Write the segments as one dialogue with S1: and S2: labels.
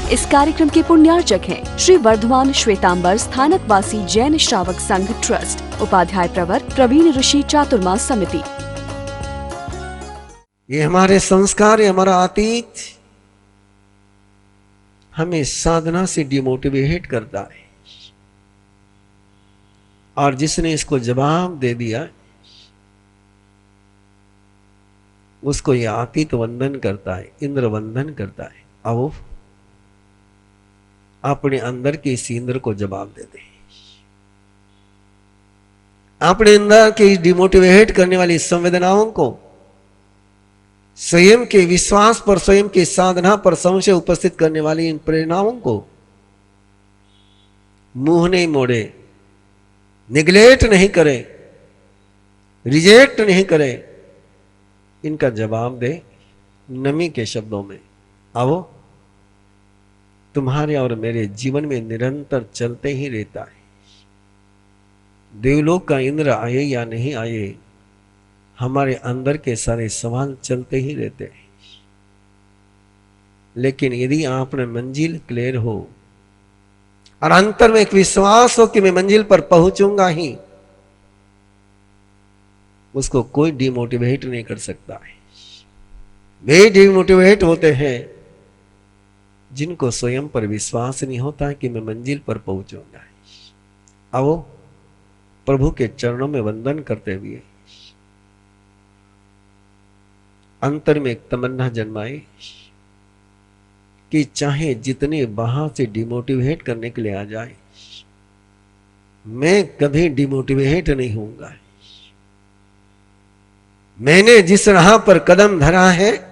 S1: इस कार्यक्रम के पुण्यार्चक हैं श्री वर्धमान श्वेतांबर स्थानकवासी जैन श्रावक संघ ट्रस्ट, उपाध्याय प्रवर प्रवीण ऋषि चातुर्मास समिति।
S2: ये हमारे संस्कार, ये हमारा अतीत हमें साधना से डिमोटिवेट करता है, और जिसने इसको जवाब दे दिया उसको यह अतीत वंदन करता है, इंद्र वंदन करता है। आओ अपने अंदर के इस इंद्र को जवाब दे दे। अपने अंदर के डिमोटिवेट करने वाली संवेदनाओं को, स्वयं के विश्वास पर, स्वयं की साधना पर संशय उपस्थित करने वाली इन प्रेरणाओं को मुंह नहीं मोड़े, निगलेक्ट नहीं करे, रिजेक्ट नहीं करे, इनका जवाब दे नमी के शब्दों में। आओ तुम्हारे और मेरे जीवन में निरंतर चलते ही रहता है। देवलोक का इंद्र आए या नहीं आए, हमारे अंदर के सारे सवाल चलते ही रहते हैं। लेकिन यदि आपने मंजिल क्लियर हो और अंतर में एक विश्वास हो कि मैं मंजिल पर पहुंचूंगा ही, उसको कोई डिमोटिवेट नहीं कर सकता है। वे डिमोटिवेट होते हैं जिनको स्वयं पर विश्वास नहीं होता कि मैं मंजिल पर पहुंचूंगा। आओ प्रभु के चरणों में वंदन करते हुए अंतर में एक तमन्ना जन्माए कि चाहे जितने बाहर से डिमोटिवेट करने के लिए आ जाए, मैं कभी डिमोटिवेट नहीं होऊंगा। मैंने जिस राह पर कदम धरा है,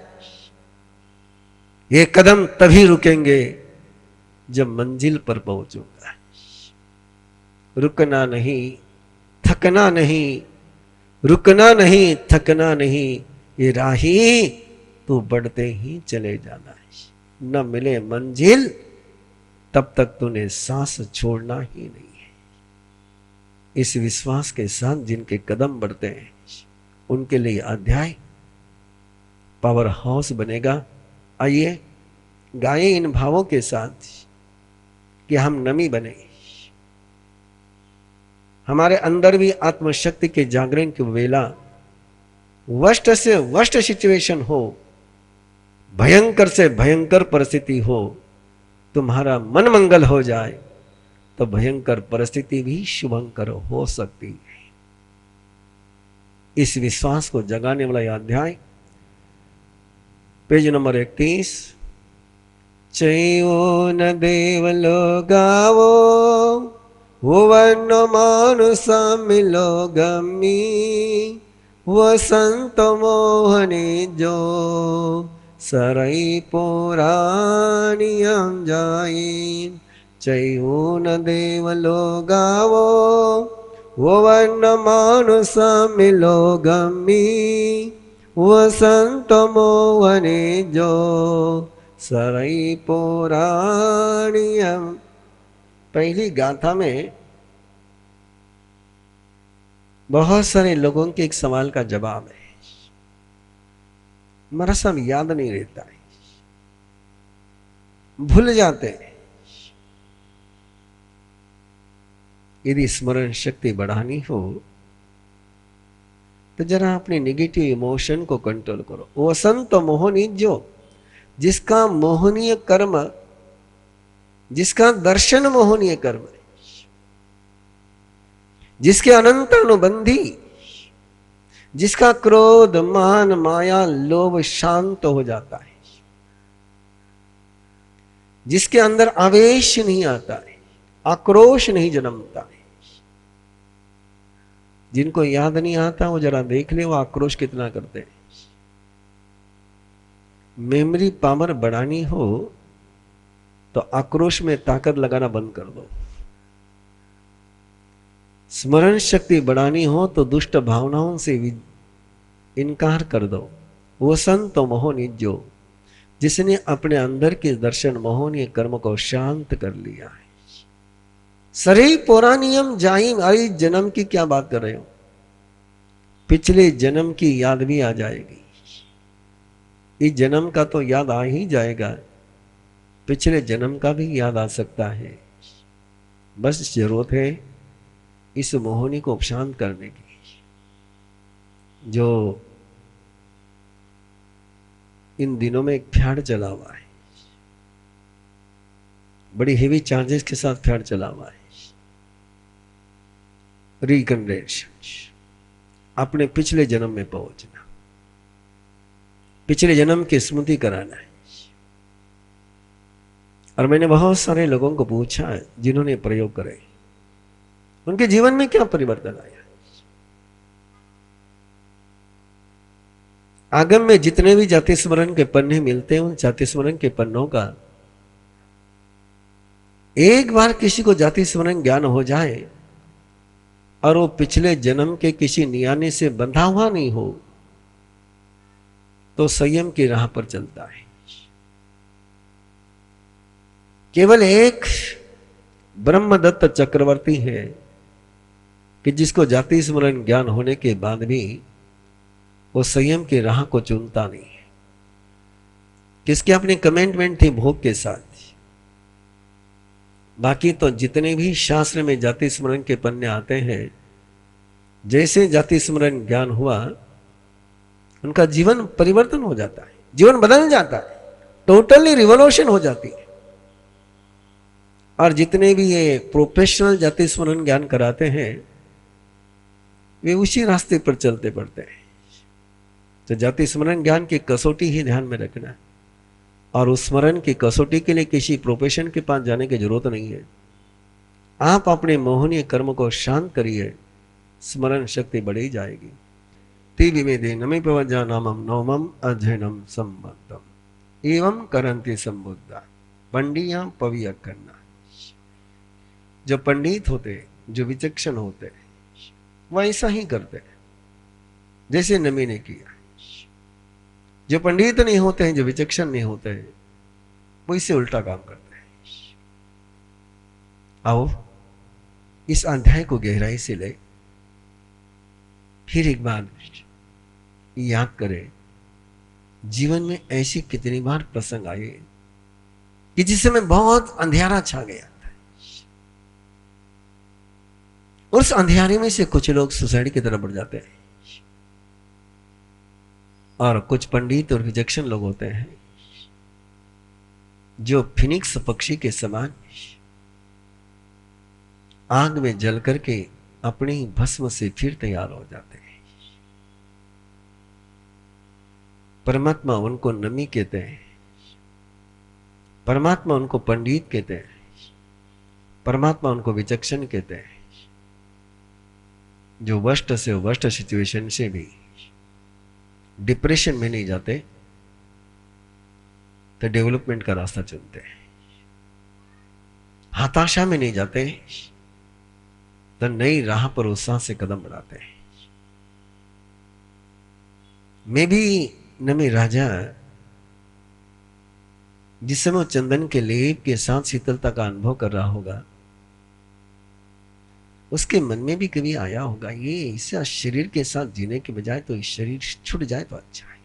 S2: ये कदम तभी रुकेंगे जब मंजिल पर पहुंचूंगा। रुकना नहीं, थकना नहीं, रुकना नहीं, थकना नहीं, ये राही तो बढ़ते ही चले जाना है। न मिले मंजिल तब तक तूने सांस छोड़ना ही नहीं है। इस विश्वास के साथ जिनके कदम बढ़ते हैं उनके लिए अध्याय पावर हाउस बनेगा। आइए गाएं इन भावों के साथ कि हम नमी बने, हमारे अंदर भी आत्मशक्ति के जागरण की वेला, वर्स्ट से वर्स्ट सिचुएशन हो, भयंकर से भयंकर परिस्थिति हो, तुम्हारा मन मंगल हो जाए तो भयंकर परिस्थिति भी शुभंकर हो सकती है। इस विश्वास को जगाने वाला यह अध्याय पेज नंबर 31। चयो न देवलो गावो, भुवन मानुषा मिलो गमी, वसंत मोहनी जो सरई पुराणियम जाई। चयो न देवलो गावो, भुवन मानुषा मिलो गमी, वसंत मोहने जो सरई पुराणियम। पहली गाथा में बहुत सारे लोगों के एक सवाल का जवाब है, मरा सब याद नहीं रहता है, भूल जाते हैं। यदि स्मरण शक्ति बढ़ानी हो तो जरा अपने नेगेटिव इमोशन को कंट्रोल करो। वसंत मोहनी जो, जिसका मोहनीय कर्म, जिसका दर्शन मोहनीय कर्म है, जिसके अनंत अनुबंधी, जिसका क्रोध मान माया लोभ शांत हो जाता है, जिसके अंदर आवेश नहीं आता है, आक्रोश नहीं जन्मता है। जिनको याद नहीं आता वो जरा देख ले वो आक्रोश कितना करते हैं। मेमोरी पावर बढ़ानी हो तो आक्रोश में ताकत लगाना बंद कर दो। स्मरण शक्ति बढ़ानी हो तो दुष्ट भावनाओं से इनकार कर दो। वो संत मोहनी जो, जिसने अपने अंदर के दर्शन मोहनीय कर्म को शांत कर लिया है। सरे पौराणियम जाइम। अरे जन्म की क्या बात कर रहे हो, पिछले जन्म की याद भी आ जाएगी। इस जन्म का तो याद आ ही जाएगा पिछले जन्म का भी याद आ सकता है। बस जरूरत है इस मोहनी को शांत करने की, जो इन दिनों में एक फ्याड़ चला हुआ है, बड़ी हेवी चार्जेस के साथ फ्याड़ चला हुआ है। रिकन्वेंशन, अपने पिछले जन्म में पहुंचना, पिछले जन्म की स्मृति कराना है। और मैंने बहुत सारे लोगों को पूछा है जिन्होंने प्रयोग करे, उनके जीवन में क्या परिवर्तन आया। आगम में जितने भी जाति स्मरण के पन्ने मिलते हैं, उन जाति स्मरण के पन्नों का एक बार किसी को जाति स्मरण ज्ञान हो जाए और वो पिछले जन्म के किसी नियानी से बंधा हुआ नहीं हो, तो संयम की राह पर चलता है। केवल एक ब्रह्मदत्त चक्रवर्ती है कि जिसको जाति स्मरण ज्ञान होने के बाद भी वो संयम की राह को चुनता नहीं है। किसके अपने कमेंटमेंट थी भोग के साथ। बाकी तो जितने भी शास्त्र में जाति स्मरण के पन्ने आते हैं, जैसे जाति स्मरण ज्ञान हुआ उनका जीवन परिवर्तन हो जाता है, जीवन बदल जाता है, टोटली रिवोल्यूशन हो जाती है। और जितने भी ये प्रोफेशनल जाति स्मरण ज्ञान कराते हैं वे उसी रास्ते पर चलते पड़ते हैं। तो जाति स्मरण ज्ञान की कसौटी ही ध्यान में रखना है, और उस स्मरण की कसौटी के लिए किसी प्रोफेशन के पास जाने की जरूरत नहीं है। आप अपने मोहनीय कर्म को शांत करिए, स्मरण शक्ति बढ़ी जाएगी। तिविवेदे नमे प्रवजा नामम नवमम अध्ययनम संबद्धम एवं करंति संबुद्धा पंडिया पविय करना। जो पंडित होते, जो विचक्षण होते, वह ऐसा ही करते जैसे नमी ने किया। जो पंडित नहीं होते हैं, जो विचक्षण नहीं होते हैं, वो इससे उल्टा काम करते हैं। आओ इस अध्याय को गहराई से ले, फिर एक बार याद करें जीवन में ऐसी कितनी बार प्रसंग आए कि जिस समय बहुत अंधेरा छा गया था। उस अंधेरे में से कुछ लोग सुसाइड की तरफ बढ़ जाते हैं, और कुछ पंडित और विचक्षण लोग होते हैं जो फिनिक्स पक्षी के समान आग में जल करके अपनी भस्म से फिर तैयार हो जाते हैं। परमात्मा उनको नमी कहते हैं, परमात्मा उनको पंडित कहते हैं, परमात्मा उनको विचक्षण कहते हैं, जो वर्स्ट से वर्स्ट सिचुएशन से भी डिप्रेशन में नहीं जाते, तो डेवलपमेंट का रास्ता चुनते हैं। हताशा में नहीं जाते, तो नई राह पर उत्साह से कदम बढ़ाते हैं। मैं भी नमी राजा जिस समय चंदन के लेप के साथ शीतलता का अनुभव कर रहा होगा, उसके मन में भी कभी आया होगा ये इस शरीर के साथ जीने के बजाय तो इस शरीर छूट जाए तो अच्छा है।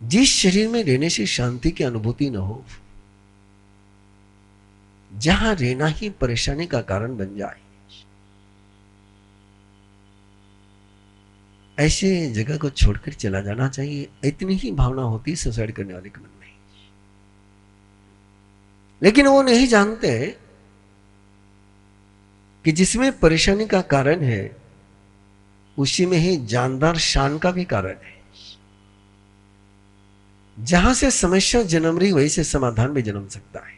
S2: जिस शरीर में रहने से शांति की अनुभूति न हो, जहां रहना ही परेशानी का कारण बन जाए, ऐसे जगह को छोड़कर चला जाना चाहिए। इतनी ही भावना होती है सुसाइड करने वाले के मन में। लेकिन वो नहीं जानते कि जिसमें परेशानी का कारण है उसी में ही जानदार शान का भी कारण है। जहां से समस्या जन्म रही वहीं से समाधान भी जन्म सकता है।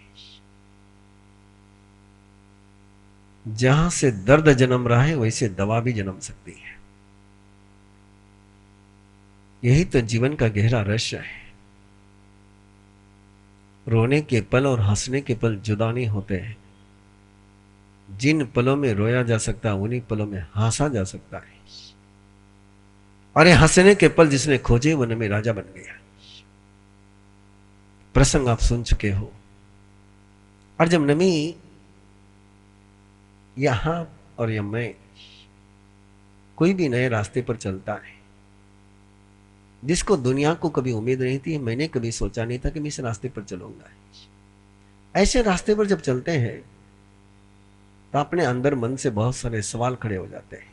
S2: जहां से दर्द जन्म रहा है वहीं से दवा भी जन्म सकती है। यही तो जीवन का गहरा रहस्य है। रोने के पल और हंसने के पल जुदा नहीं होते हैं। जिन पलों में रोया जा सकता है उन्हीं पलों में हंसा जा सकता है। और ये हंसने के पल जिसने खोजे वो नमी राजा बन गया। प्रसंग आप सुन चुके हो। और जब नमी यहां और या मैं कोई भी नए रास्ते पर चलता है जिसको दुनिया को कभी उम्मीद नहीं थी, मैंने कभी सोचा नहीं था कि मैं इस रास्ते पर चलूंगा। ऐसे रास्ते पर जब चलते हैं तो अपने अंदर मन से बहुत सारे सवाल खड़े हो जाते हैं,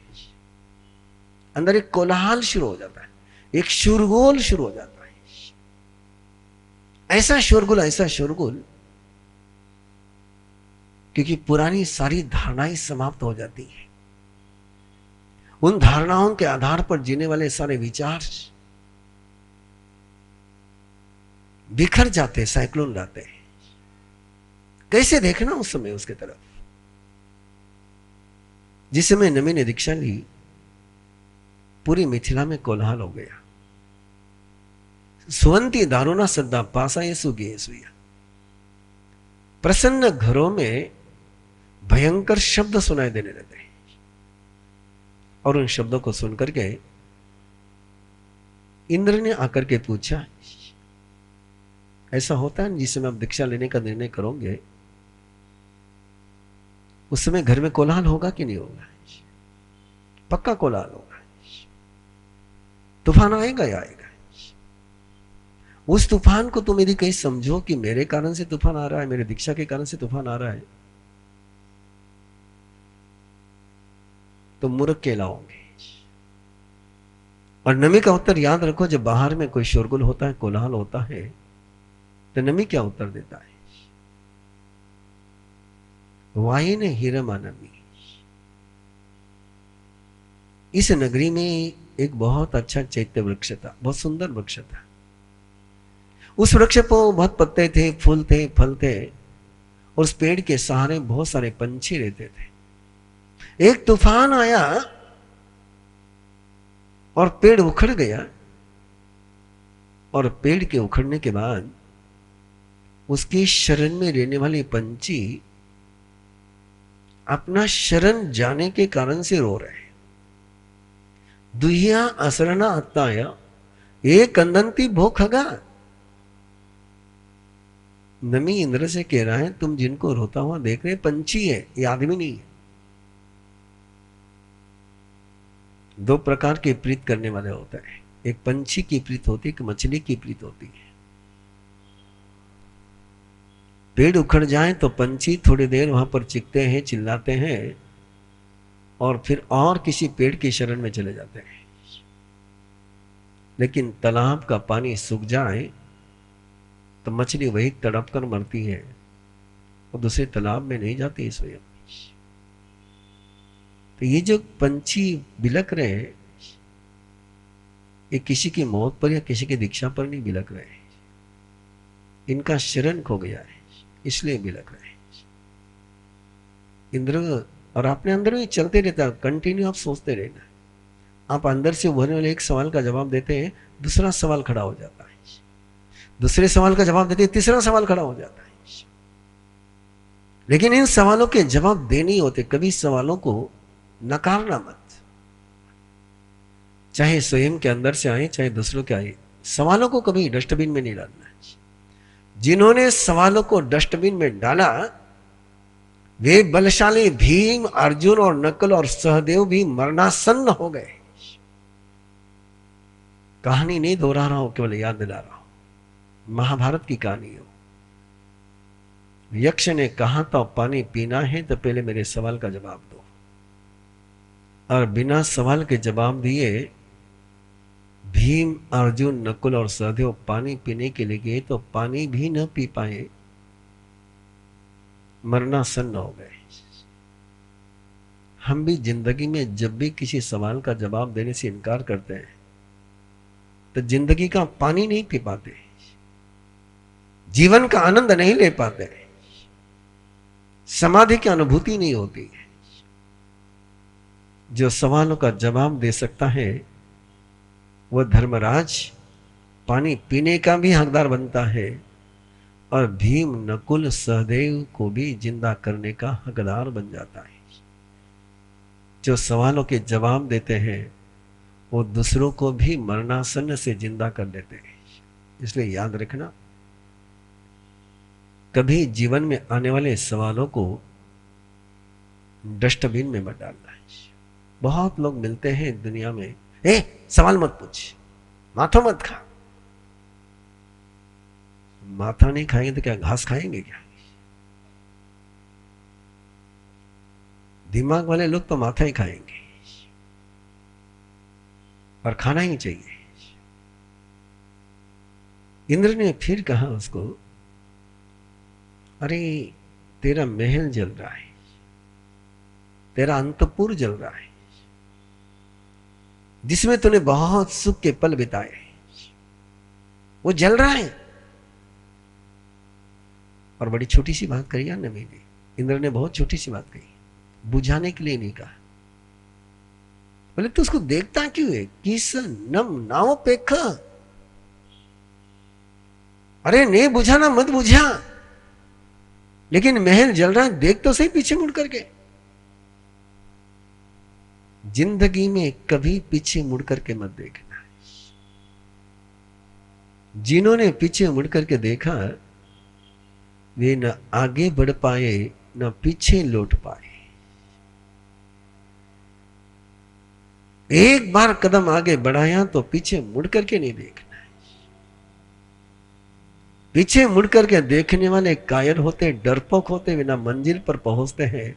S2: अंदर एक कोलाहल शुरू हो जाता है, एक शोरगुल शुरू हो जाता है। ऐसा शोरगुल क्योंकि पुरानी सारी धारणाएं समाप्त हो जाती हैं। उन धारणाओं के आधार पर जीने वाले सारे विचार बिखर जाते, साइक्लोन लाते हैं। कैसे देखना उस समय उसके तरफ। जिस समय नमी ने दीक्षा ली, पूरी मिथिला में कोलाहल हो गया। सुवंती दारुना सद्दा पासा ये सुगी सुया। प्रसन्न घरों में भयंकर शब्द सुनाई देने लगे और उन शब्दों को सुनकर के इंद्र ने आकर के पूछा, ऐसा होता है जिस समय आप दीक्षा लेने का निर्णय करोगे उस समय घर में कोलाहल होगा कि नहीं होगा? पक्का कोलाहल होगा। तूफान आएगा या आएगा। उस तूफान को तुम यदि कहीं समझो कि मेरे कारण से तूफान आ रहा है, मेरे दीक्षा के कारण से तूफान आ रहा है, तो मूर्ख कहलाओगे। और नमी का उत्तर याद रखो, जब बाहर में कोई शोरगुल होता है, कोलाहल होता है, तो नमी क्या उत्तर देता है? वाही ने हीरमा नमी। इस नगरी में एक बहुत अच्छा चैत्य वृक्ष था, बहुत सुंदर वृक्ष था। उस वृक्ष पर बहुत पत्ते थे, फूल थे, फल थे, और उस पेड़ के सहारे बहुत सारे पंछी रहते थे। एक तूफान आया और पेड़ उखड़ गया, और पेड़ के उखड़ने के बाद उसकी शरण में रहने वाले पंछी अपना शरण जाने के कारण से रो रहे हैं। दुहिया असरना अत्ताया ये कंदंती भो खगा। नमी इंद्र से कह रहा है, तुम जिनको रोता हुआ देख रहे पंछी है, ये आदमी नहीं है। दो प्रकार के प्रीत करने वाले होते हैं, एक पंछी की प्रीत होती है, एक मछली की प्रीत होती है। पेड़ उखड़ जाए तो पंछी थोड़ी देर वहां पर चिकते हैं, चिल्लाते हैं, और फिर और किसी पेड़ की शरण में चले जाते हैं। लेकिन तालाब का पानी सूख जाए तो मछली वही तड़प कर मरती है और दूसरे तालाब में नहीं जाती स्वयं। तो ये जो पंछी बिलक रहे हैं, ये किसी की मौत पर या किसी की दीक्षा पर नहीं बिलक रहे हैं, इनका शरण खो गया है, इसलिए बिलक रहे हैं। इंद्र और अपने अंदर भी चलते रहता, कंटिन्यू आप सोचते रहना। आप अंदर से उभरने वाले एक सवाल का जवाब देते हैं, दूसरा सवाल खड़ा हो जाता है, दूसरे सवाल का जवाब देते हैं, तीसरा सवाल खड़ा हो जाता है। लेकिन इन सवालों के जवाब देने ही होते। कभी सवालों को नकारना मत, चाहे स्वयं के अंदर से आए चाहे दूसरों के आए। सवालों को कभी डस्टबिन में नहीं डालना। जिन्होंने सवालों को डस्टबिन में डाला वे बलशाली भीम, अर्जुन और नकुल और सहदेव भी मरणासन्न हो गए। कहानी नहीं दोहरा रहा हूं, केवल याद दिला रहा हूं। महाभारत की कहानी हो। यक्ष ने कहा था पानी पीना है तो पहले मेरे सवाल का जवाब दो, और बिना सवाल के जवाब दिए भीम, अर्जुन, नकुल और सहदेव पानी पीने के लिए गए तो पानी भी न पी पाए, मरणासन्न हो गए। हम भी जिंदगी में जब भी किसी सवाल का जवाब देने से इनकार करते हैं तो जिंदगी का पानी नहीं पी पाते, जीवन का आनंद नहीं ले पाते, समाधि की अनुभूति नहीं होती। जो सवालों का जवाब दे सकता है वह धर्मराज पानी पीने का भी हकदार बनता है और भीम, नकुल, सहदेव को भी जिंदा करने का हकदार बन जाता है। जो सवालों के जवाब देते हैं वो दूसरों को भी मरणासन्न से जिंदा कर देते हैं। इसलिए याद रखना, कभी जीवन में आने वाले सवालों को डस्टबिन में मत डालना है। बहुत लोग मिलते हैं दुनिया में, सवाल मत पूछ, माथा मत खा। माथा नहीं खाएंगे तो क्या घास खाएंगे क्या? दिमाग वाले लोग तो माथा ही खाएंगे, और खाना ही चाहिए। इंद्र ने फिर कहा उसको, अरे तेरा महल जल रहा है, तेरा अंतपुर जल रहा है, जिसमें तूने बहुत सुख के पल बिताए, वो जल रहा है। और बड़ी छोटी सी बात कही यार नबी ने, इंद्र ने बहुत छोटी सी बात कही, बुझाने के लिए नहीं कहा। बोले तू उसको देखता क्यों है? किस नम नाव पेखा, अरे नहीं बुझाना मत बुझा, लेकिन महल जल रहा है, देख तो सही पीछे मुड़ करके। जिंदगी में कभी पीछे मुड़ करके मत देखना। जिन्होंने पीछे मुड़ करके देखा वे न आगे बढ़ पाए न पीछे लौट पाए। एक बार कदम आगे बढ़ाया तो पीछे मुड़ करके नहीं देखना। पीछे मुड़ करके देखने वाले कायर होते, डरपोक होते, बिना मंजिल पर पहुंचते हैं।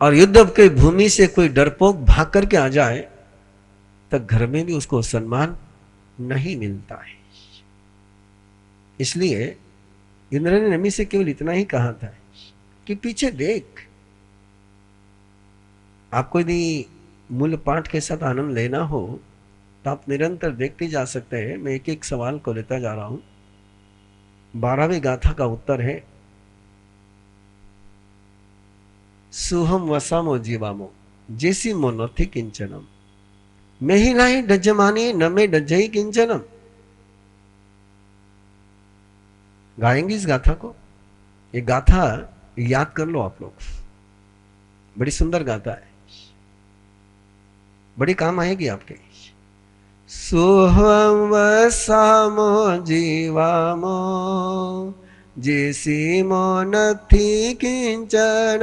S2: और युद्ध की भूमि से कोई डरपोक भाग करके आ जाए तो घर में भी उसको सम्मान नहीं मिलता है। इसलिए इंद्र ने नमी से केवल इतना ही कहा था कि पीछे देख। आपको यदि मूल पाठ के साथ आनंद लेना हो तो आप निरंतर देखते जा सकते हैं। मैं एक एक सवाल को लेता जा रहा हूं। 12वीं गाथा का उत्तर है, सुहम वसामो जीवामो जैसी मोनोथि किंचनम मेहिलाही डजमानी न में डजई किंचनम। गाएंगे इस गाथा को। ये गाथा याद कर लो आप लोग, बड़ी सुंदर गाथा है, बड़ी काम आएगी आपके। सुहम वसामो जीवामो जैसी मोनथि किंचन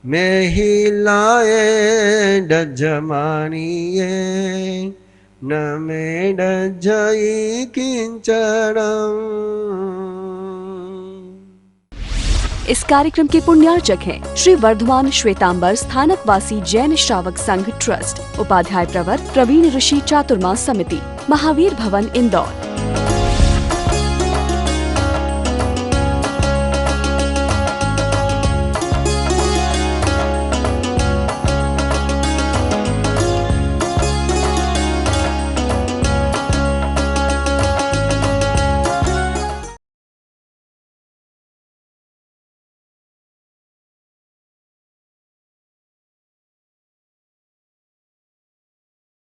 S2: मेहिलाए डजमानिए न में डजई किंचन।
S1: इस कार्यक्रम के पुण्यार्चक हैं श्री वर्धमान श्वेतांबर स्थानकवासी जैन श्रावक संघ ट्रस्ट, उपाध्याय प्रवर प्रवीण ऋषि चातुर्मास समिति, महावीर भवन इंदौर।